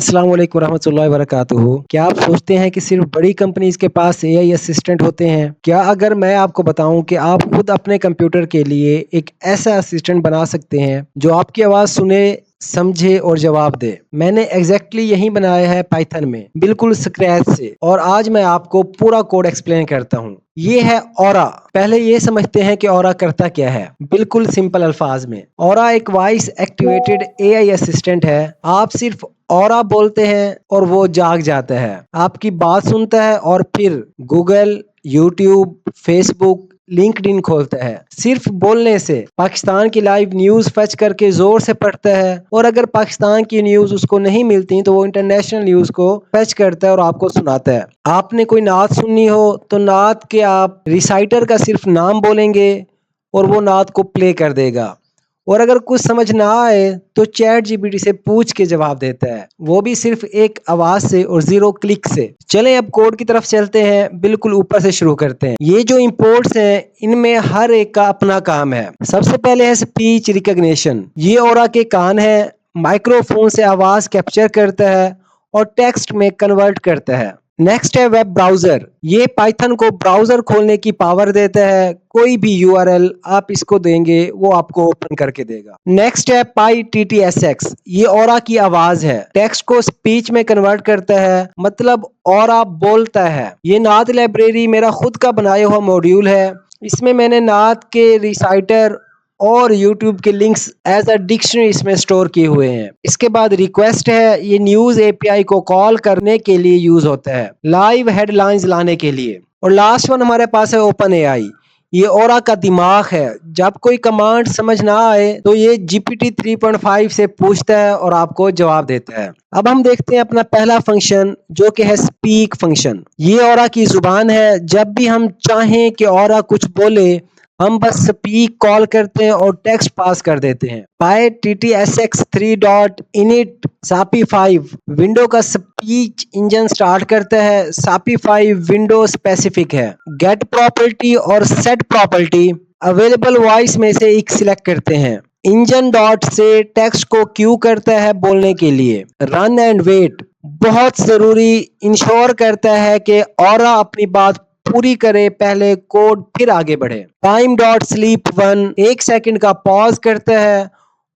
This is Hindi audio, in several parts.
अस्सलाम वालेकुम रहमतुल्लाहि वबरकातुहू। क्या आप सोचते हैं कि सिर्फ बड़ी कंपनीज के पास एआई असिस्टेंट होते हैं? क्या अगर मैं आपको बताऊं कि आप खुद अपने कंप्यूटर के लिए एक ऐसा असिस्टेंट बना सकते हैं जो आपकी आवाज़ सुने, समझे और जवाब दे? मैंने एग्जैक्टली यही बनाया है पाइथन में, बिल्कुल स्क्रैच से। और आज मैं आपको पूरा कोड एक्सप्लेन करता हूँ। ये है ऑरा। पहले ये समझते हैं कि ऑरा करता क्या है। बिल्कुल सिंपल अल्फाज में, ऑरा एक वॉइस एक्टिवेटेड एआई असिस्टेंट है। आप सिर्फ ऑरा बोलते हैं और वो जाग जाता है, आपकी बात सुनता है और फिर गूगल, यूट्यूब, फेसबुक, लिंक्डइन खोलता है। सिर्फ बोलने से पाकिस्तान की लाइव न्यूज़ फच करके ज़ोर से पढ़ता है, और अगर पाकिस्तान की न्यूज़ उसको नहीं मिलती तो वो इंटरनेशनल न्यूज़ को फच करता है और आपको सुनाता है। आपने कोई नात सुननी हो तो नात के आप रिसाइटर का सिर्फ नाम बोलेंगे और वो नात को प्ले कर देगा। और अगर कुछ समझ ना आए तो चैट जीपीटी से पूछ के जवाब देता है, वो भी सिर्फ एक आवाज से और 0 क्लिक से। चलें अब कोड की तरफ चलते हैं। बिल्कुल ऊपर से शुरू करते हैं। ये जो इंपोर्ट्स हैं इनमें हर एक का अपना काम है। सबसे पहले है स्पीच रिकग्निशन। ये ऑरा के कान है, माइक्रोफोन से आवाज कैप्चर करता है और टेक्स्ट में कन्वर्ट करता है। नेक्स्ट है वेब ब्राउजर। ये पाइथन को ब्राउजर खोलने की पावर देता है। कोई भी यूआरएल आप इसको देंगे वो आपको ओपन करके देगा। नेक्स्ट है पाई टीटीएसएक्स। ये ऑरा की आवाज है, टेक्स्ट को स्पीच में कन्वर्ट करता है, मतलब ऑरा बोलता है। ये नात लाइब्रेरी मेरा खुद का बनाया हुआ मॉड्यूल है। इसमें मैंने नात के रिसाइटर और YouTube के लिंक्स एज अ डिक्शनरी इसमें स्टोर किए हुए हैं। इसके बाद रिक्वेस्ट है, ये न्यूज़ एपीआई को कॉल करने के लिए यूज होता है, लाइव हेडलाइंस लाने के लिए। और लास्ट वन हमारे पास है ओपन एआई। ये ऑरा का दिमाग है। जब कोई कमांड समझ ना आए तो ये GPT 3.5 से पूछता है और आपको जवाब देता है। अब हम देखते हैं अपना पहला फंक्शन जो कि है स्पीक फंक्शन। ये ऑरा की जुबान है। जब भी हम चाहें कि ऑरा कुछ बोले, हम बस स्पीक कॉल करते हैं और टेक्स्ट पास कर देते हैं। पाई TTSX3 डॉट इनिट सापी 5 विंडो का स्पीच इंजन स्टार्ट करता है। सापी 5 विंडो स्पेसिफिक है। गेट प्रॉपर्टी और सेट प्रॉपर्टी अवेलेबल वॉइस में से एक सिलेक्ट करते हैं। इंजन डॉट से टेक्स्ट को क्यू करता है बोलने के लिए। रन एंड वेट बहुत जरूरी, इंश्योर करता है कि ऑरा अपनी बात पूरी करे, पहले कोड फिर आगे बढ़े। टाइम डॉट स्लीप 1 1 सेकंड का पॉज करता है,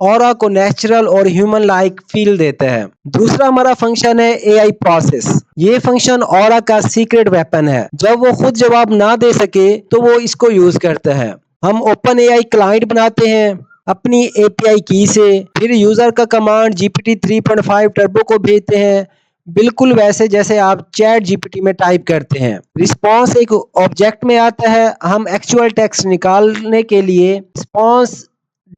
ऑरा को नेचुरल और ह्यूमन लाइक फील देता है। दूसरा हमारा फंक्शन है एआई प्रोसेस। ये फंक्शन ऑरा का सीक्रेट वेपन है। जब वो खुद जवाब ना दे सके तो वो इसको यूज करता है। हम ओपन एआई क्लाइंट बनाते हैं अपनी एपीआई की से, फिर यूजर का कमांड GPT 3.5 टर्बो को भेजते हैं, बिल्कुल वैसे जैसे आप चैट जीपीटी में टाइप करते हैं। रिस्पॉन्स एक ऑब्जेक्ट में आता है। हम एक्चुअल टेक्स्ट निकालने के लिए response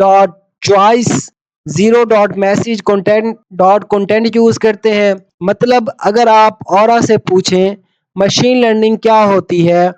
dot choice 0 dot message content dot content use करते हैं। मतलब अगर आप ऑरा से पूछें मशीन लर्निंग क्या होती है,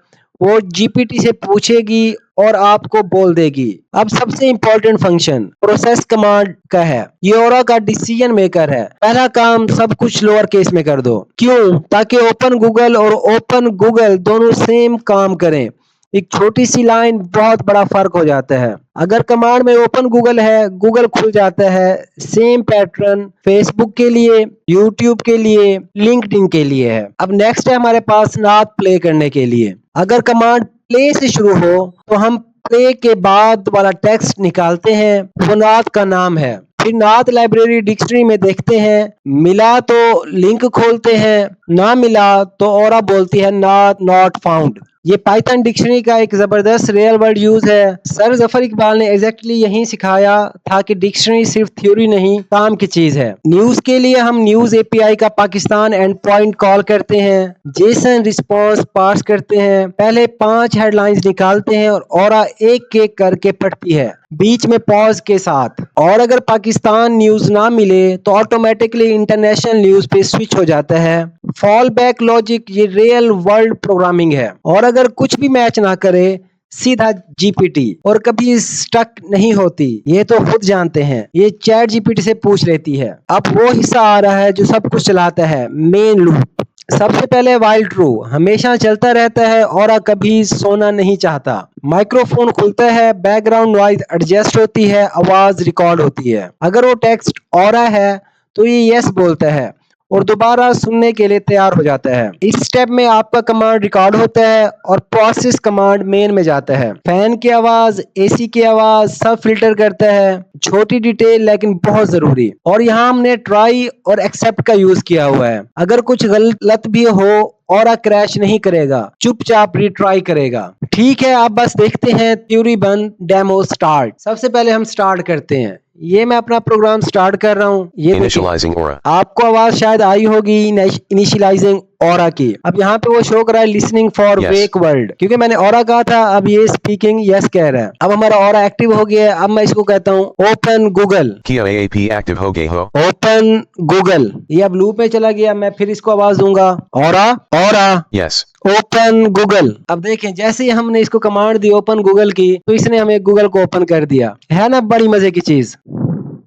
वो जीपीटी से पूछेगी और आपको बोल देगी। अब सबसे इंपॉर्टेंट फंक्शन प्रोसेस कमांड का है। ये ऑरा का डिसीजन मेकर है। पहला काम सब कुछ लोअर केस में कर दो। क्यों? ताकि ओपन गूगल और ओपन गूगल दोनों सेम काम करें। एक छोटी सी लाइन बहुत बड़ा फर्क हो जाता है। अगर कमांड में ओपन गूगल है, गूगल खुल जाता है। सेम पैटर्न फेसबुक के लिए, यूट्यूब के लिए, लिंक्डइन के लिए है। अब नेक्स्ट है हमारे पास नात प्ले करने के लिए। अगर कमांड प्ले से शुरू हो तो हम प्ले के बाद वाला टेक्स्ट निकालते हैं, वो नात का नाम है। फिर नात लाइब्रेरी डिक्शनरी में देखते हैं, मिला तो लिंक खोलते हैं, ना मिला तो ऑरा बोलती है नात नॉट फाउंड। ये पाइथन डिक्शनरी का एक जबरदस्त रियल वर्ल्ड यूज है। सर जफर इकबाल ने एग्जैक्टली यही सिखाया था कि डिक्शनरी सिर्फ थ्योरी नहीं, काम की चीज है। न्यूज के लिए हम न्यूज एपीआई का पाकिस्तान एंड पॉइंट कॉल करते हैं, जेसन रिस्पॉन्स पास करते हैं, पहले 5 हेडलाइंस निकालते हैं और ऑरा एक एक करके पढ़ती है, बीच में पॉज के साथ। और अगर पाकिस्तान न्यूज ना मिले तो ऑटोमेटिकली इंटरनेशनल न्यूज पे स्विच हो जाता है। फॉल बैक लॉजिक ये रियल वर्ल्ड प्रोग्रामिंग है। और अगर कुछ भी मैच ना करे सीधा जीपीटी, और कभी स्टक नहीं होती, ये तो खुद जानते हैं। ये चैट जीपीटी से पूछ लेती है। अब वो हिस्सा आ रहा है जो सब कुछ चलाता है, मेन लूप। सबसे पहले वाइल ट्रू हमेशा चलता रहता है और कभी सोना नहीं चाहता। माइक्रोफोन खुलता है, बैकग्राउंड नॉइज एडजस्ट होती है, आवाज रिकॉर्ड होती है। अगर वो टेक्स्ट ऑरा है तो ये यस बोलता है, और दोबारा सुनने के लिए तैयार हो जाता है। इस स्टेप में आपका कमांड रिकॉर्ड होता है और प्रोसेस कमांड मेन में जाता है। फैन की आवाज, एसी की आवाज सब फिल्टर करता है। छोटी डिटेल लेकिन बहुत जरूरी। और यहाँ हमने ट्राई और एक्सेप्ट का यूज किया हुआ है। अगर कुछ गलत भी हो और क्रैश नहीं करेगा, चुपचाप रिट्राई करेगा। ठीक है, आप बस देखते हैं थ्योरी बंद, डेमो स्टार्ट। सबसे पहले हम स्टार्ट करते हैं। ये मैं अपना प्रोग्राम स्टार्ट कर रहा हूँ। ये Initializing Aura. आपको आवाज शायद आई होगी इनिशियलाइजिंग ऑरा की। अब यहाँ पे वो शो कर रहा है listening for Yes. Wake world, क्योंकि मैंने ऑरा कहा था, अब ये स्पीकिंग यस कह रहा है। अब हमारा ऑरा एक्टिव हो गया है। अब मैं इसको कहता हूँ open Google. Kia AAP active ho gay ho. Open Google, ये अब लूप में चला गया। मैं फिर इसको आवाज दूंगा, aura aura Yes. Open Google. अब देखें, जैसे ही हमने इसको कमांड दी ओपन गूगल की, तो इसने हमें गूगल को ओपन कर दिया। है ना बड़ी मजे की चीज।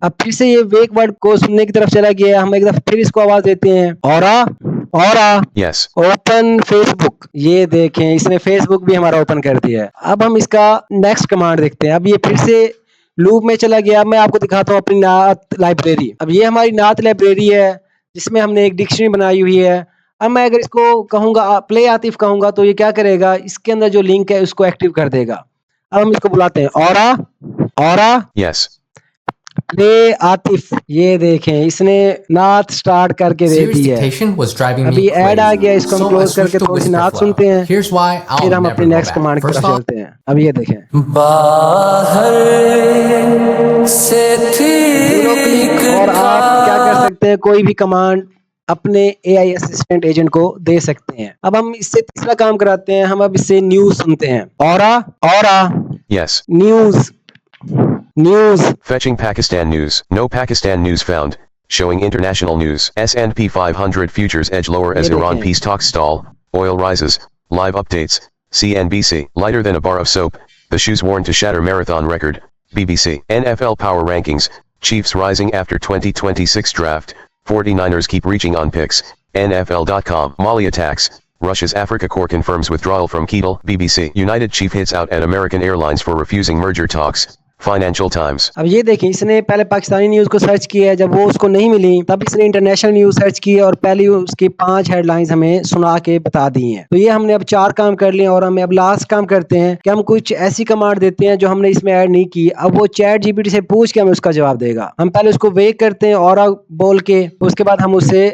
अब फिर से ये वेक वर्ड को सुनने की तरफ चला गया। हम एक दफा फिर इसको आवाज देते हैं, aura aura Yes. Open Facebook. ये देखें, इसने फेसबुक भी हमारा ओपन कर दिया है। अब हम इसका नेक्स्ट कमांड देखते हैं। अब ये फिर से लूप में चला गया। अब मैं आपको दिखाता हूँ अपनी नात लाइब्रेरी। अब ये हमारी नात लाइब्रेरी है, जिसमें हमने एक डिक्शनरी बनाई हुई है। अब मैं अगर इसको कहूंगा प्ले आतिफ कहूंगा, तो ये क्या करेगा, इसके अंदर जो लिंक है उसको एक्टिव कर देगा। अब हम इसको बुलाते हैं, aura aura Yes. Play Atif. ये देखें, इसने नात स्टार्ट करके दे Siri's दी है। dictation was driving अभी me ऐड आ crazy, गया, इसको हम so I क्लोज switched करके to थोड़ी सी Whisper नात Flow. सुनते हैं। Here's why फिर I'll हम never अपने go नेक्स्ट back. कमांड की First तरफ off, चलते हैं। अब ये देखें, बाहर से जीरो क्लिक, और आप क्या कर सकते हैं, कोई भी कमांड अपने AI असिस्टेंट एजेंट को दे सकते हैं। अब हम इससे तीसरा काम कराते हैं। हम अब इससे न्यूज सुनते हैं, aura aura Yes. News news. Fetching Pakistan news. No Pakistan news found. Showing international news. S&P 500 futures edge lower as ये Iran देखें। peace talks stall. Oil rises. Live updates. CNBC. Lighter than a bar of soap. The shoes worn to shatter marathon record. BBC. NFL power rankings. Chiefs rising after 2026 draft. 49ers keep reaching on picks. NFL.com. Mali attacks. Russia's Africa Corps confirms withdrawal from Ketal. BBC. United chief hits out at American Airlines for refusing merger talks. Financial Times. अब ये देखें, इसने पहले पाकिस्तानी न्यूज को सर्च किया है। जब वो उसको नहीं मिली, तब इसने इंटरनेशनल न्यूज सर्च की और पहले उसकी 5 हेडलाइंस हमें सुना के बता दी हैं। तो ये हमने अब 4 काम कर लिए, और हमें अब लास्ट काम करते हैं कि हम कुछ ऐसी कमांड देते हैं जो हमने इसमें ऐड नहीं की। अब वो चैट जीपीटी से पूछ के हमें उसका जवाब देगा। हम पहले उसको वेट करते हैं और बोल के, उसके बाद हम उससे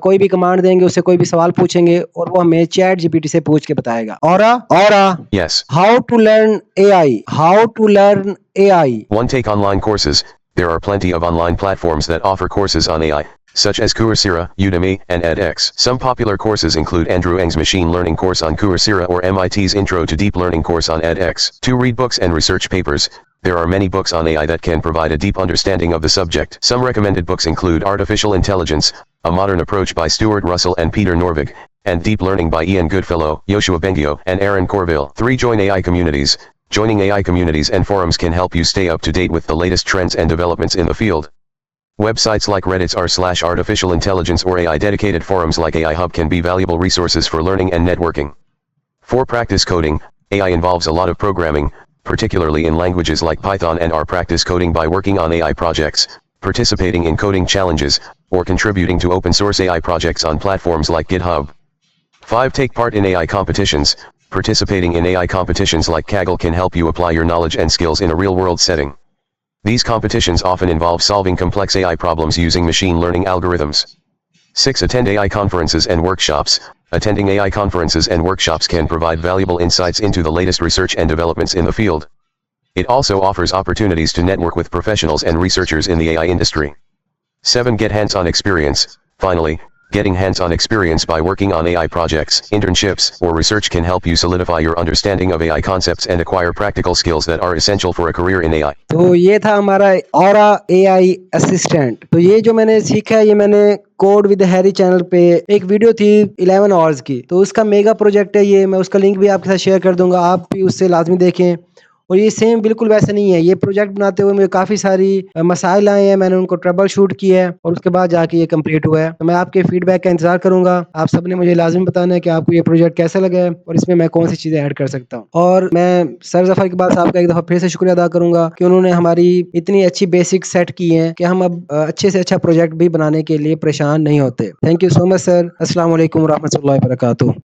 कोई भी कमांड देंगे, उससे कोई भी सवाल पूछेंगे, और वो हमें चैट जीपीटी से पूछ के बताएगा। Aura Yes. How to learn AI, how to learn AI। One take online courses. There are plenty of online platforms that offer courses on AI, such as Coursera, Udemy, and edX. Some popular courses include Andrew Ng's machine learning course on Coursera or MIT's Intro to Deep Learning course on edX. To read books and research papers, there are many books on AI that can provide a deep understanding of the subject. Some recommended books include Artificial Intelligence, A Modern Approach by Stuart Russell and Peter Norvig, and Deep Learning by Ian Goodfellow, Yoshua Bengio, and Aaron Corville. 3. Join AI communities. Joining AI communities and forums can help you stay up to date with the latest trends and developments in the field. Websites like Reddit's r/artificial intelligence or AI dedicated forums like AI Hub can be valuable resources for learning and networking. 4. Practice coding. AI involves a lot of programming, particularly in languages like Python, and R. Practice coding by working on AI projects, participating in coding challenges, or contributing to open source AI projects on platforms like GitHub. 5. Take part in AI competitions. Participating in AI competitions like Kaggle can help you apply your knowledge and skills in a real-world setting. These competitions often involve solving complex AI problems using machine learning algorithms. 6. Attend AI conferences and workshops. Attending AI conferences and workshops can provide valuable insights into the latest research and developments in the field. It also offers opportunities to network with professionals and researchers in the AI industry. 7. Get hands-on experience. Finally, getting hands-on experience by working on AI projects, internships, or research can help you solidify your understanding of AI concepts and acquire practical skills that are essential for a career in AI. तो ये था हमारा ऑरा AI असिस्टेंट। तो ये जो मैंने सीखा है, ये मैंने कोड विद हैरी चैनल पे एक वीडियो थी 11 आवर्स की, तो उसका मेगा प्रोजेक्ट है ये। मैं उसका लिंक भी आपके साथ शेयर कर दूंगा, आप भी उससे लाजमी देखें। और ये सेम बिल्कुल वैसा नहीं है। ये प्रोजेक्ट बनाते हुए मुझे काफ़ी सारी मसाइल आए हैं, मैंने उनको ट्रबल शूट किया है और उसके बाद जाके ये कंप्लीट हुआ है। तो मैं आपके फीडबैक का इंतज़ार करूँगा। आप सबने मुझे लाज़िम बताना है कि आपको ये प्रोजेक्ट कैसा लगा है और इसमें मैं कौन-सी चीज़ें ऐड कर सकता हूँ। और मैं सर ज़फ़र इकबाल साहब का एक दफ़ा फिर से शुक्रिया अदा करूँगा कि उन्होंने हमारी इतनी अच्छी बेसिक सेट की हैं कि हम अब अच्छे से अच्छा प्रोजेक्ट भी बनाने के लिए परेशान नहीं होते। Thank you so much sir. अस्सलाम वालेकुम व रहमतुल्लाहि व बरकातुहू।